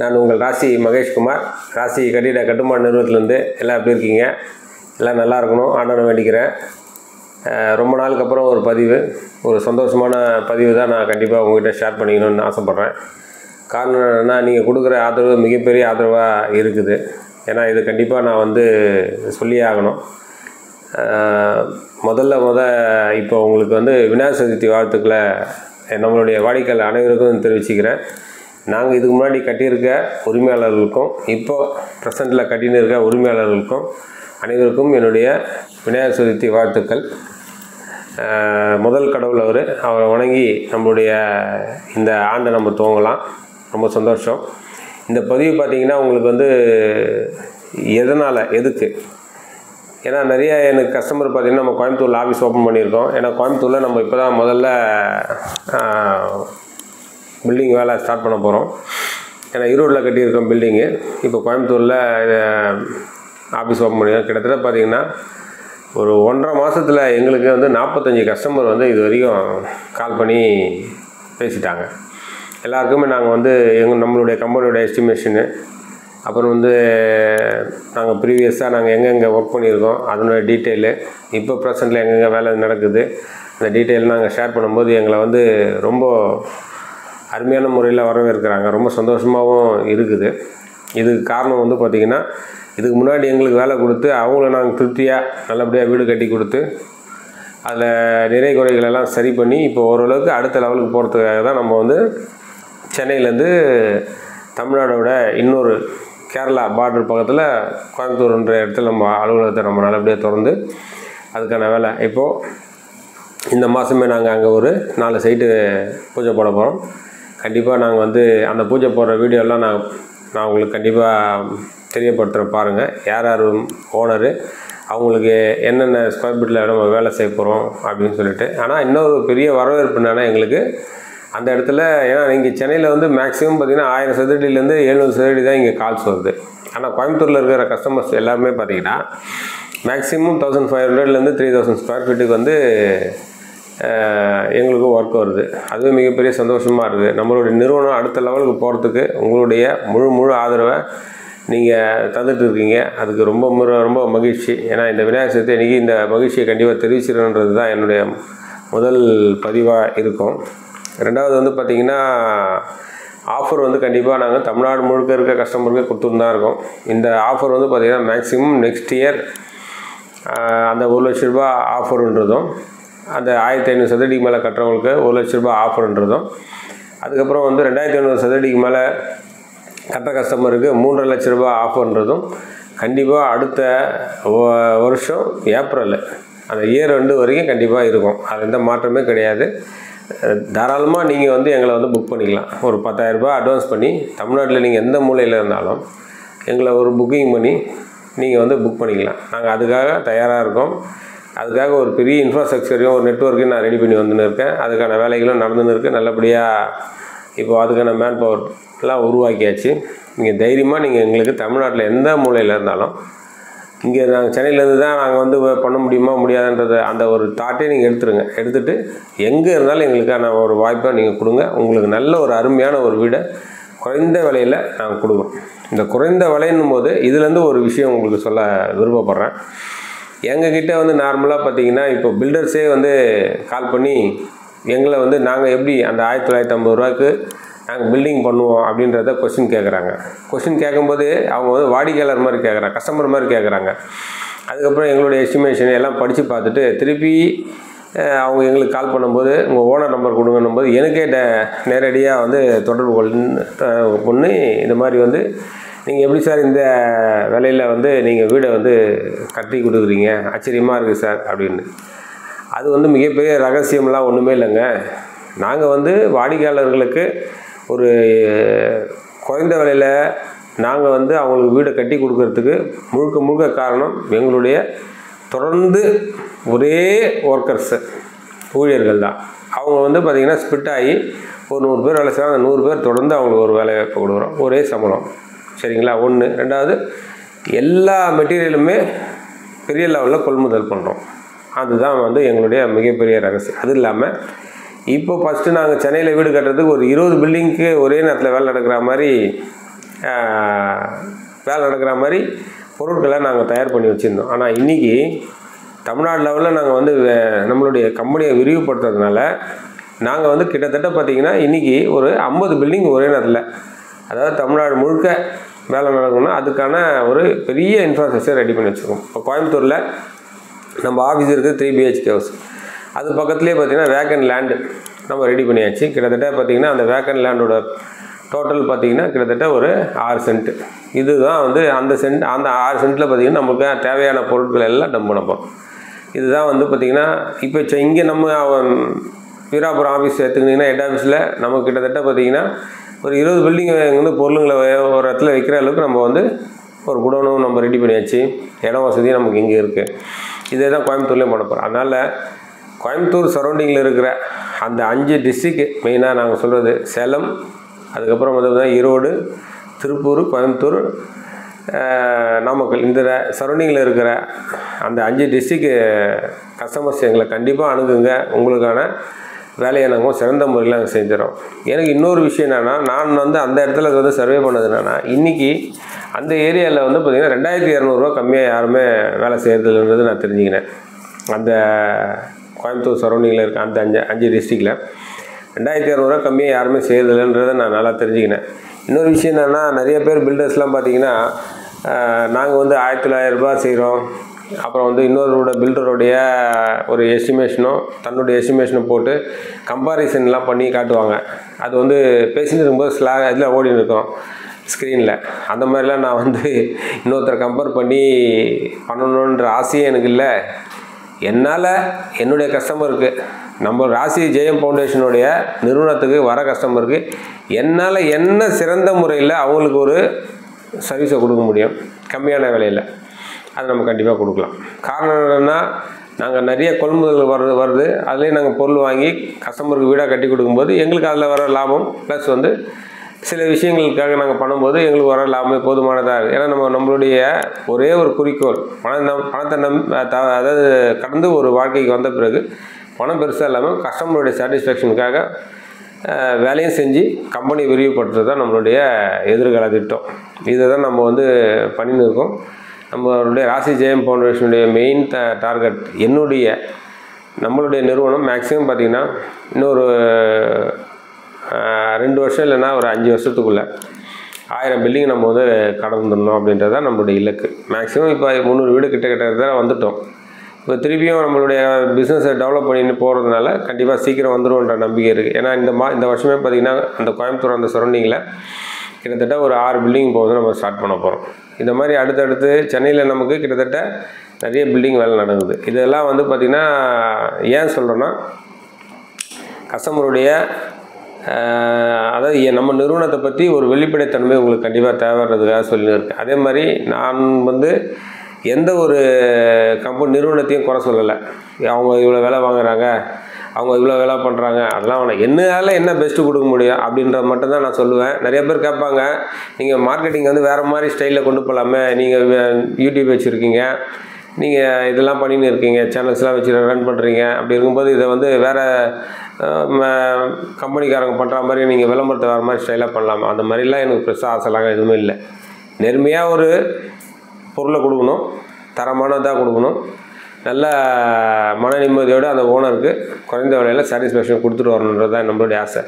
நான் உங்கள் ராசி மகேஷ்குமார். ராசி கட்டிட கட்டுமான நிறுவனத்திலேருந்து எல்லாம் எப்படி இருக்கீங்க? எல்லாம் நல்லா இருக்கணும் ஆண்டவனை வேண்டிக்கிறேன். ரொம்ப நாளுக்கு அப்புறம் ஒரு பதிவு, ஒரு சந்தோஷமான பதிவு தான் நான் கண்டிப்பாக உங்கள்கிட்ட ஷேர் பண்ணிக்கணும்னு ஆசைப்பட்றேன். காரணம் என்னென்னா, நீங்கள் கொடுக்குற ஆதரவு மிகப்பெரிய ஆதரவாக இருக்குது. ஏன்னா இது கண்டிப்பாக நான் சொல்லியே ஆகணும். இப்போ உங்களுக்கு விநாயகர் சதுர்த்தி வாழ்த்துக்களை நம்மளுடைய வாடிக்கையாளர் அனைவருக்கும் தெரிவிச்சுக்கிறேன். நாங்கள் இதுக்கு முன்னாடி கட்டியிருக்க உரிமையாளர்களுக்கும் இப்போ ப்ரெசண்டில் கட்டின்னு இருக்க உரிமையாளர்களுக்கும் அனைவருக்கும் என்னுடைய விநாயகர் சதுர்த்தி வாழ்த்துக்கள். முதல் கடவுள் அவரை வணங்கி நம்மளுடைய இந்த ஆண்டை நம்ம துவங்கலாம். ரொம்ப சந்தோஷம். இந்த பதிவு பார்த்திங்கன்னா உங்களுக்கு எதுக்கு ஏன்னா நிறைய எனக்கு கஸ்டமர் பார்த்திங்கன்னா நம்ம கோயம்புத்தூரில் ஆஃபீஸ் ஓப்பன் பண்ணியிருக்கோம். ஏன்னா கோயம்புத்தூரில் நம்ம இப்போ தான் முதல்ல பில்டிங் வேலை ஸ்டார்ட் பண்ண போகிறோம். ஏன்னா ஈரோட்டில் கட்டியிருக்கோம் பில்டிங்கு. இப்போ கோயம்புத்தூரில் ஆஃபீஸ் ஓப்பன் பண்ணியிருக்கோம். கிட்டத்தட்ட பார்த்திங்கன்னா ஒரு 1.5 மாதத்தில் எங்களுக்கு 45 கஸ்டமர் இது வரைக்கும் கால் பண்ணி பேசிட்டாங்க. எல்லாருக்குமே நாங்கள் நம்மளுடைய கம்பெனியோட எஸ்டிமேஷனு, அப்புறம் நாங்கள் ப்ரீவியஸாக நாங்கள் எங்கெங்கே ஒர்க் பண்ணியிருக்கோம் அதனோட டீட்டெயிலு, இப்போ ப்ரெசென்ட்டில் எங்கெங்கே வேலை நடக்குது அந்த டீட்டெயில் நாங்கள் ஷேர் பண்ணும்போது எங்களை ரொம்ப அருமையான முறையில் வரவேற்கிறாங்க. ரொம்ப சந்தோஷமாகவும் இருக்குது. இதுக்கு காரணம் பார்த்திங்கன்னா, இதுக்கு முன்னாடி எங்களுக்கு வேலை கொடுத்து அவங்கள நாங்கள் திருப்தியாக நல்லபடியாக வீடு கட்டி கொடுத்து அதில் நிறை குறைகளெல்லாம் சரி பண்ணி இப்போ ஓரளவுக்கு அடுத்த லெவலுக்கு போகிறதுக்காக தான் நம்ம சென்னையிலேருந்து தமிழ்நாடோட இன்னொரு கேரளா பார்டர் பக்கத்தில் கோயம்புத்தூர்ன்ற இடத்துல நம்ம அலுவலகத்தை நம்ம நல்லபடியாக திறந்து அதுக்கான வேலை இப்போது இந்த மாதமே நாங்கள் அங்கே ஒரு 4 சைட்டு பூஜை போட போகிறோம். கண்டிப்பாக நாங்கள் அந்த பூஜை போடுற வீடியோலாம் நான் உங்களுக்கு கண்டிப்பாக தெரியப்படுத்துகிறேன். பாருங்கள் யார் யார் ஓனரு, அவங்களுக்கு என்னென்ன ஸ்கொயர் ஃபீட்டில் நம்ம வேலை செய்ய போகிறோம் அப்படின்னு சொல்லிட்டு. ஆனால் இன்னொரு பெரிய வரவேற்பு என்னென்னா எங்களுக்கு அந்த இடத்துல, ஏன்னா இங்கே சென்னையில் மேக்ஸிமம் பார்த்திங்கன்னா 1000 சதுரடியிலேருந்து 700 சதுரடி தான் இங்கே கால்ஸ் வருது. ஆனால் கோயம்புத்தூரில் இருக்கிற கஸ்டமர்ஸ் எல்லாருமே பார்த்திங்கன்னா மேக்ஸிமம் 1500லேருந்து 3000 ஸ்கொயர் ஃபீட்டுக்கு எங்களுக்கும் ஒர்க் வருது. அதுவே மிகப்பெரிய சந்தோஷமாக இருக்குது. நம்மளுடைய நிறுவனம் அடுத்த லெவலுக்கு போகிறதுக்கு உங்களுடைய முழு ஆதரவை நீங்கள் தந்துட்டு இருக்கீங்க. அதுக்கு ரொம்ப மகிழ்ச்சி. ஏன்னா இந்த விநாயகர் சதுர்த்தி அன்றைக்கி இந்த மகிழ்ச்சியை கண்டிப்பாக தெரிவிச்சிடணுன்றது தான் என்னுடைய முதல் பதிவாக இருக்கும். ரெண்டாவது பார்த்திங்கன்னா ஆஃபர் கண்டிப்பாக நாங்கள் தமிழ்நாடு முழுக்க இருக்க கஸ்டமருக்கு கொடுத்துட்டு தான் இருக்கோம். இந்த ஆஃபர் பார்த்திங்கன்னா மேக்ஸிமம் நெக்ஸ்ட் இயர் அந்த 1 லட்ச ரூபா ஆஃபருன்றதும், அந்த 1500 சதுரடிக்கு மேலே கட்டுறவங்களுக்கு 1 லட்ச ரூபா ஆஃபருன்றதும், அதுக்கப்புறம் 2500 சதுரடிக்கு மேலே கட்டுற கஸ்டமருக்கு 3.5 லட்ச ரூபா ஆஃபர்ன்றதும் கண்டிப்பாக அடுத்த வருஷம் ஏப்ரல் அந்த இயர் 2 வரைக்கும் கண்டிப்பாக இருக்கும். அது எந்த மாற்றமே கிடையாது. தாராளமாக நீங்கள் எங்களை புக் பண்ணிக்கலாம். ஒரு 10,000 ரூபா அட்வான்ஸ் பண்ணி தமிழ்நாட்டில் நீங்கள் எந்த மூலையில் இருந்தாலும் எங்களை ஒரு புக்கிங் பண்ணி நீங்கள் புக் பண்ணிக்கலாம். நாங்கள் அதுக்காக தயாராக இருக்கோம். அதுக்காக ஒரு பெரிய இன்ஃப்ராஸ்ட்ரக்சரையும் ஒரு நெட்வொர்க்கையும் நான் ரெடி பண்ணி வந்துன்னு இருக்கேன். அதுக்கான வேலைகளும் நடந்துன்னு இருக்குது. நல்லபடியாக இப்போது அதுக்கான மேன் பவர் எல்லாம் உருவாக்கியாச்சு. நீங்கள் தைரியமாக நீங்கள் எங்களுக்கு தமிழ்நாட்டில் எந்த மூலையில் இருந்தாலும், இங்கே நாங்கள் சென்னையிலேருந்து தான் நாங்கள் பண்ண முடியுமா முடியாதுன்றதை அந்த ஒரு தாட்டே நீங்கள் எடுத்துகிட்டு எங்கே இருந்தாலும் எங்களுக்கான ஒரு வாய்ப்பை நீங்கள் கொடுங்க. உங்களுக்கு நல்ல ஒரு அருமையான ஒரு வீடை குறைந்த விலையில் நாங்கள் கொடுக்குறோம். இந்த குறைந்த விலைன்னும் போது இதுலேருந்து ஒரு விஷயம் உங்களுக்கு சொல்ல விருப்பப்படுறேன். எங்ககிட்ட நார்மலாக பார்த்திங்கன்னா இப்போ பில்டர்ஸே கால் பண்ணி எங்களை நாங்கள் எப்படி அந்த 1950 ரூபாய்க்கு நாங்கள் பில்டிங் பண்ணுவோம் அப்படின்றத கொஸ்டின் கேட்குறாங்க. கொஸ்டின் கேட்கும்போது அவங்க வாடிக்கையாளர் மாதிரி கேட்குறாங்க, கஸ்டமர் மாதிரி கேட்குறாங்க. அதுக்கப்புறம் எங்களுடைய எஸ்டிமேஷன் எல்லாம் படித்து பார்த்துட்டு திருப்பி அவங்க எங்களுக்கு கால் பண்ணும்போது உங்கள் ஓனர் நம்பர் கொடுங்கன்னும் போது எனக்கே நேரடியாக தொடர்பு பண்ணி இந்த மாதிரி நீங்கள் எப்படி சார் இந்த விலையில் நீங்கள் வீடை கட்டி கொடுக்குறீங்க, ஆச்சரியமாக இருக்குது சார் அப்படின்னு. அது மிகப்பெரிய ரகசியம்லாம் ஒன்றுமே இல்லைங்க. நாங்கள் வாடிக்கையாளர்களுக்கு ஒரு குறைந்த விலையில் நாங்கள் அவங்களுக்கு வீடை கட்டி கொடுக்கறதுக்கு முழுக்க காரணம் எங்களுடைய தொடர்ந்து ஒரே ஒர்க்கர்ஸு ஊழியர்கள் தான். அவங்க பார்த்திங்கன்னா ஸ்பிட் ஆகி ஒரு 100 பேர் வேலை செய்வாங்க. 100 பேர் தொடர்ந்து அவங்களுக்கு ஒரு வேலை வாய்ப்பு கொடுக்குறோம், ஒரே சம்பளம். சரிங்களா? 1. 2வது எல்லா மெட்டீரியலுமே பெரிய லெவலில் கொள்முதல் பண்ணுறோம். அதுதான் எங்களுடைய மிகப்பெரிய ரகசியம். அது இல்லாமல் இப்போ ஃபஸ்ட்டு நாங்கள் சென்னையில் வீடு கட்டுறதுக்கு ஒரு 20 பில்டிங்க்கு ஒரே நேரத்தில் வேலை நடக்கிற மாதிரி வேலை நடக்கிற மாதிரி பொருட்களை நாங்கள் தயார் பண்ணி வச்சுருந்தோம். ஆனால் இன்றைக்கி தமிழ்நாடு லெவலில் நாங்கள் வந்து நம்மளுடைய கம்பெனியை விரிவுபடுத்துறதுனால நாங்கள் வந்து கிட்டத்தட்ட பார்த்திங்கன்னா இன்றைக்கி ஒரு 50 பில்டிங் ஒரே நேரத்தில், அதாவது தமிழ்நாடு முழுக்க வேலை நடக்கணும்னா அதுக்கான ஒரு பெரிய இன்ஃப்ராஸ்ட்ரக்சர் ரெடி பண்ணி வச்சுருக்கோம். இப்போ கோயம்புத்தூரில் நம்ம ஆஃபீஸ் இருக்குது 3 BHK ஹவுஸ், அது பக்கத்துலேயே பார்த்திங்கன்னா வேக்கன்ட் லேண்டு நம்ம ரெடி பண்ணியாச்சு. கிட்டத்தட்ட பார்த்திங்கன்னா அந்த வேக்கன்ட் லேண்டோட டோட்டல் பார்த்திங்கன்னா கிட்டத்தட்ட ஒரு 6 சென்ட். இதுதான் வந்து அந்த 6 சென்ட்டில் பார்த்திங்கன்னா நமக்கு தேவையான பொருட்கள் எல்லாம் டம்ப் பண்ண போகிறோம். இதுதான் வந்து பார்த்திங்கன்னா இப்போ இங்கே நம்ம வீராபுரம் ஆஃபீஸ் எடுத்துக்கிட்டிங்கன்னா ஹெட் ஆஃபீஸில் நமக்கு கிட்டத்தட்ட பார்த்திங்கன்னா ஒரு 20 பில்டிங் வந்து பொருளுங்களை ஒரு இடத்துல வைக்கிற அளவுக்கு நம்ம வந்து ஒரு குடோனும் நம்ம ரெடி பண்ணியாச்சு. இடம் வசதியும் நமக்கு இங்கே இருக்குது. இதே தான் கோயம்புத்தூர்லேயும் பண்ண போகிறோம். அதனால் கோயம்புத்தூர் சரௌண்டிங்கில் இருக்கிற அந்த 5 டிஸ்ட்ரிக்ட் மெயினாக நாங்கள் சொல்கிறது சேலம், அதுக்கப்புறம் வந்து ஈரோடு, திருப்பூர், கோயம்புத்தூர், நாமக்கல், இந்த சரௌண்டிங்கில் இருக்கிற அந்த 5 டிஸ்ட்ரிக்ட் கஸ்டமர்ஸ் எங்களை கண்டிப்பாக அணுகுங்க. உங்களுக்கான வேலையை நாங்கள் சிறந்த முறையில் நாங்கள் செஞ்சிடறோம். எனக்கு இன்னொரு விஷயம் என்னென்னா, நான் வந்து அந்த இடத்துல வந்து சர்வே பண்ணது என்னென்னா, இன்றைக்கி அந்த ஏரியாவில் வந்து பார்த்திங்கன்னா 2200 கம்மியாக யாருமே வேலை செய்கிறதுன்றது நான் தெரிஞ்சுக்கினேன். அந்த கோயம்புத்தூர் சரௌண்டிங்கில் இருக்க அந்த 5 டிஸ்ட்ரிக்டில் 2200 கம்மியாக யாருமே செய்கிறதில்லைன்றதை நான் நல்லா தெரிஞ்சுக்கினேன். இன்னொரு விஷயம் என்னென்னா, நிறைய பேர் பில்டர்ஸ்லாம் பார்த்திங்கன்னா நாங்கள் வந்து 1900 ரூபாய் செய்கிறோம், அப்புறம் வந்து இன்னொருடைய பில்டருடைய ஒரு எஸ்டிமேஷனோ தன்னுடைய எஸ்டிமேஷனை போட்டு கம்பாரிசன்லாம் பண்ணி காட்டுவாங்க. அது வந்து பேசிட்டு இருக்கும்போது இதில் ஓடின்னு இருக்கோம் ஸ்க்ரீனில். அந்த மாதிரிலாம் நான் வந்து இன்னொருத்தரை கம்பேர் பண்ணி பண்ணணுன்ற ஆசையே எனக்கு இல்லை. என்னால் என்னுடைய கஸ்டமருக்கு, நம்ம ராசி ஜெயம் ஃபவுண்டேஷனுடைய நிறுவனத்துக்கு வர கஸ்டமருக்கு என்னால் என்ன சிறந்த முறையில் அவங்களுக்கு ஒரு சர்வீஸை கொடுக்க முடியும் கம்மியான விலையில், அது நம்ம கண்டிப்பாக கொடுக்கலாம். காரணம் என்னென்னா, நாங்கள் நிறைய கொள்முதல் வருது அதுலேயே நாங்கள் பொருள் வாங்கி கஸ்டமருக்கு வீடாக கட்டி கொடுக்கும்போது எங்களுக்கு அதில் வர லாபம் ப்ளஸ் வந்து சில விஷயங்களுக்காக நாங்கள் பண்ணும்போது எங்களுக்கு வர லாபமே போதுமானதாக இருக்குது. ஏன்னா நம்மளுடைய ஒரே ஒரு குறிக்கோள் பணத்தை அதாவது கடந்து ஒரு வாழ்க்கைக்கு வந்த பிறகு பணம் பெருசாக இல்லாமல் கஸ்டமருடைய சாட்டிஸ்ஃபேக்ஷனுக்காக வேலையும் செஞ்சு கம்பெனி விரிவுபடுத்துறது தான் நம்மளுடைய எதிர்கால திட்டம். இதை தான் நம்ம வந்து பண்ணின்னு இருக்கோம். நம்மளுடைய ராசி ஜெயம் ஃபவுண்டேஷனுடைய மெயின் டார்கெட், நம்மளுடைய நிறுவனம் மேக்ஸிமம் பார்த்திங்கன்னா இன்னொரு 2 வருஷம் இல்லைன்னா ஒரு 5 வருஷத்துக்குள்ளே 1000 பில்டிங் நம்ம வந்து கடந்துடணும் அப்படின்றது தான் நம்மளுடைய இலக்கு. மேக்ஸிமம் இப்போ 300 வீடு கிட்ட வந்துட்டோம். இப்போ திருப்பியும் நம்மளுடைய பிஸ்னஸை டெவலப் பண்ணிட்டு போகிறதுனால கண்டிப்பாக சீக்கிரம் வந்துடும்ன்ற நம்பிக்கை இருக்குது. ஏன்னா இந்த வருஷமே பார்த்திங்கன்னா அந்த கோயம்புத்தூர் அந்த சரௌண்டிங்கில் கிட்டத்தட்ட ஒரு 6 பில்டிங் போகுது நம்ம ஸ்டார்ட் பண்ண போகிறோம். இந்த மாதிரி அடுத்தடுத்து சென்னையில் நமக்கு கிட்டத்தட்ட நிறைய பில்டிங் வேலை நடக்குது. இதெல்லாம் வந்து பார்த்திங்கன்னா ஏன் சொல்கிறேன்னா, கஸ்டமருடைய அதாவது நம்ம நிறுவனத்தை பற்றி ஒரு வெளிப்படைத்தன்மை உங்களுக்கு கண்டிப்பாக தேவைன்றதுக்காக சொல்லியிருக்கேன். அதே மாதிரி நான் வந்து எந்த ஒரு நிறுவனத்தையும் குறை சொல்லலை. அவங்க இவ்வளோ வேலை வாங்குறாங்க, அவங்க இவ்வளோ வேலை பண்ணுறாங்க, அதெல்லாம் வேணாம். என்னால் என்ன பெஸ்ட்டு கொடுக்க முடியும் அப்படின்றது மட்டும்தான் நான் சொல்லுவேன். நிறைய பேர் கேட்பாங்க, நீங்கள் மார்க்கெட்டிங் வந்து வேறு மாதிரி ஸ்டைலில் கொண்டு போகலாமே, நீங்கள் யூடியூப் வச்சுருக்கீங்க, நீங்கள் இதெல்லாம் பண்ணின்னு இருக்கீங்க, சேனல்ஸ்லாம் வச்சு ரன் பண்ணுறீங்க, அப்படி இருக்கும்போது இதை வந்து வேறு கம்பெனிக்காரங்க பண்ணுற மாதிரி நீங்கள் விளம்பரத்தை வேறு மாதிரி ஸ்டைலாக பண்ணலாமா? அந்த மாதிரிலாம் எனக்கு பெருசாக ஆசைலாங்க எதுவுமே இல்லை. நேர்மையாக ஒரு பொருளை கொடுக்கணும், தரமானதாக கொடுக்கணும், நல்ல மன நிம்மதியோடு அந்த ஓனருக்கு குறைந்த விலையில் சாட்டிஸ்ஃபேக்ஷன் கொடுத்துட்டு வரணுன்றது தான் நம்மளுடைய ஆசை.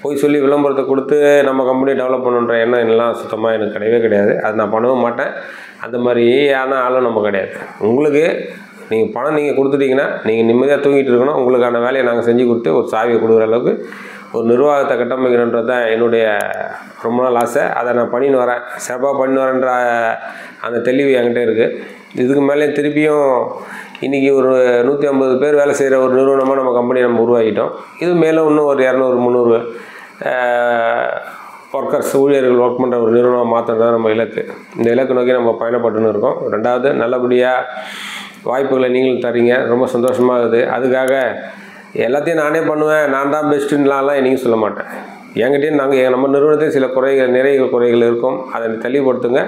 போய் சொல்லி விளம்பரத்தை கொடுத்து நம்ம கம்பெனியை டெவலப் பண்ணுன்ற எண்ணம் எல்லாம் சுத்தமாக எனக்கு கிடையவே கிடையாது. அது நான் பண்ணவும் மாட்டேன். அந்த மாதிரியான ஆளும் நம்ம கிடையாது. உங்களுக்கு நீங்கள் பணம் கொடுத்துட்டிங்கன்னா நீங்கள் நிம்மதியாக தூங்கிட்டு இருக்கணும். உங்களுக்கான வேலையை நாங்கள் செஞ்சு கொடுத்து ஒரு சாவியை கொடுக்குற அளவுக்கு ஒரு நிர்வாகத்தை கட்டமைக்கணுன்றது தான் என்னுடைய ரொம்ப நாள் ஆசை. அதை நான் பண்ணின்னு வரேன், சிறப்பாக பண்ணின்னு வரேன்ற அந்த தெளிவு என்கிட்ட இருக்குது. இதுக்கு மேலே திருப்பியும் இன்றைக்கி ஒரு 150 பேர் வேலை செய்கிற ஒரு நிறுவனமாக நம்ம கம்பெனி நம்ம உருவாக்கிட்டோம். இது மேலும் இன்னும் ஒரு 200-300 ஒர்க்கர்ஸ் ஊழியர்கள் ஒர்க் பண்ணுற ஒரு நிறுவனம் மாற்றம் தான் நம்ம இலக்கு. இந்த இலக்கு நோக்கி நம்ம பயணப்பட்டுன்னு இருக்கோம். ரெண்டாவது, நல்லபடியாக வாய்ப்புகளை நீங்களும் தரீங்க, ரொம்ப சந்தோஷமாக இருக்குது. அதுக்காக எல்லாத்தையும் நானே பண்ணுவேன், நான் தான் பெஸ்ட்டுன்னாலாம் நீங்கள் சொல்ல மாட்டேன். என்கிட்டயும் நம்ம நிறுவனத்தையும் சில நிறைய குறைகள் இருக்கும். அதை தெளிவுபடுத்துங்க,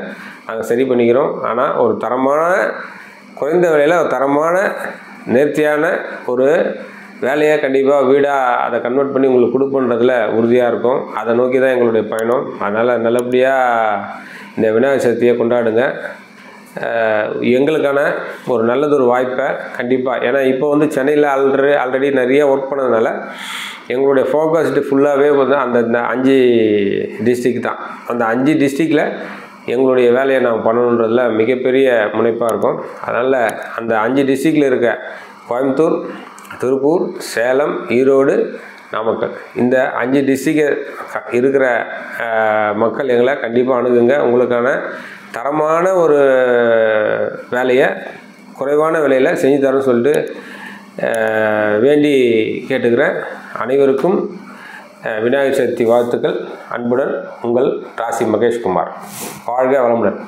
நாங்கள் சரி பண்ணிக்கிறோம். ஆனால் ஒரு தரமான குறைந்த விலையில் ஒரு தரமான நேர்த்தியான ஒரு வேலையை கண்டிப்பாக வீடாக அதை கன்வெர்ட் பண்ணி உங்களுக்கு கொடுப்போன்றதில் உறுதியாக இருக்கும். அதை நோக்கி தான் எங்களுடைய பயணம். அதனால் நல்லபடியாக இந்த விநாயகர் சதுர்த்தியை கொண்டாடுங்க. எங்களுக்கான ஒரு நல்லதொரு வாய்ப்பை கண்டிப்பாக, ஏன்னா இப்போ வந்து சென்னையில் ஆல்ரெடி நிறைய ஒர்க் பண்ணதுனால எங்களுடைய ஃபோக்கஸ்டு ஃபுல்லாகவே வந்து அந்த 5 டிஸ்ட்ரிக்ட் தான். அந்த 5 டிஸ்ட்ரிக்டில் எங்களுடைய வேலையை நாங்கள் பண்ணணுன்றதுல மிகப்பெரிய முனைப்பாக இருக்கும். அதனால் அந்த 5 டிஸ்ட்ரிக்டில் இருக்க கோயம்புத்தூர், திருப்பூர், சேலம், ஈரோடு, நாமக்கல், இந்த 5 டிஸ்ட்ரிக்ட் இருக்கிற மக்கள் எங்களை கண்டிப்பாக அணுகுங்க. உங்களுக்கான தரமான ஒரு வேலையை குறைவான விலையில் செஞ்சு தரேன்னு சொல்லிட்டு வேண்டி கேட்டுக்கிறேன். அனைவருக்கும் விநாயகர் சதுர்த்தி வாழ்த்துக்கள். அன்புடன் உங்கள் ராசி மகேஷ்குமார். வாழ்க வளமுடன்.